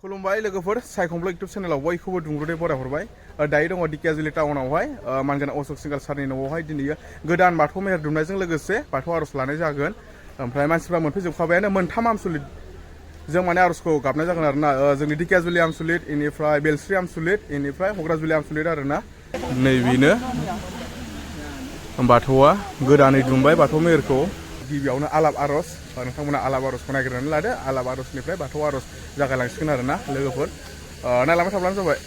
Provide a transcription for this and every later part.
खुलुमबाय लोगोफोर सायखंब्ला इउटुब चेनेलाव बयखौबो दुंब्रुदै बरायहरबाय दायो दङ दिकियाजुलि टाउनावहाय मानगोनां अशोक सिंगार सारनि न'आवहाय दिनै गोदान बाथौ मेहेर दुमनायजों लोगोसे बाथौ आर'ज लानाय जागोन ओमफ्राय मानसिफ्रा मोनफैजोबखाबायानो मोनथाम आमसुलिट जों माने आर'जखौ गाबनाय जागोन आरोना जोंनि दिकियाजुलि आमसुलिट इनिफ्राय बेलस्रि आमसुलिट इनिफ्राय हग्राजुलि आमसुलिट आरोना नैबेनो बाथौआ गोदानै दुमबाय बाथौ मेहेरखौ गिबियावनो आलाब आर'ज नोंथांमोना आलाब आर'जखौ नागिरनानै लादो आलाब आर'जनिफ्राय बाथौ आर'ज जागायलांसिगोन आरोना लोगोफोर नायलांबाय थाब्लानो जाबाय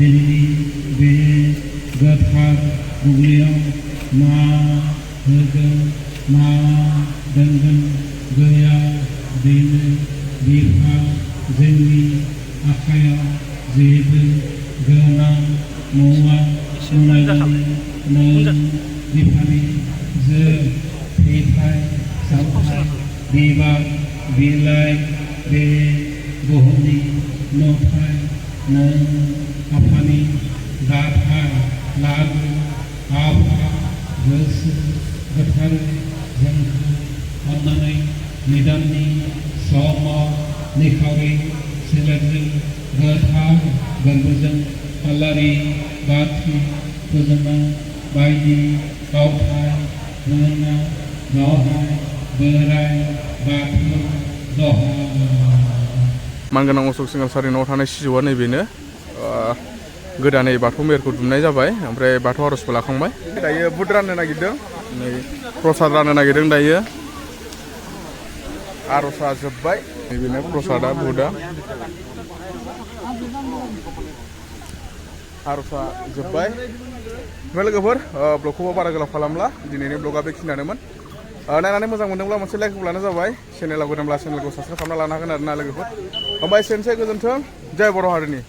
दिनैनि बे गोथार बुब्लियाव मा होगोन मा दोनगोन गैया बेनो बिफा जोंनि आखायाव जेबो गोनां मुवा नुनायनि नों बिफानि जों फिथाइ सामथाइ बिबार बिलाइ बे बुहुमनि नुथाय नों आफानि दाथाय लागु आफा गोसो गोथारै जोंखौ अननानै निदाननि समाव निखावरि सोलेरजों गोथार गोरबोजों आलारि बाथि फोजोंना बायदि बावथाय होना गावहाय बोराय बाथौ दहा मानगोनां अशक सिंगाल सारनि न'आव थानाय सिजौआ नैबेनो गोदानै बाथौ मेहेरखौ दुमनाय जाबाय ओमफ्राय बाथौ आर'जबो लाखांबाय दायो बुट राननो नागिरदों नै प्रसाद राननो नागिरदों दायो आर'जआ जोब्बाय नैबेनो प्रसादा बुटआ आर'जआ जोब्बाय ओमफ्राय लोगोफोर ब्लगखौबो बारा गोलाव खालामला दिनैनि ब्लगआ बेखिनियानोमोन नायनानै मोजां मोनदोंब्ला मोनसे लाइक होब्लानो जाबाय चेनेलाव गोदानब्ला चेनेलखौ साबस्क्राइब खालामना लानो हागोन आरोना लोगोफोर ओमफ्राय एसेनोसै गोजोन्थों जय बर' हारिनि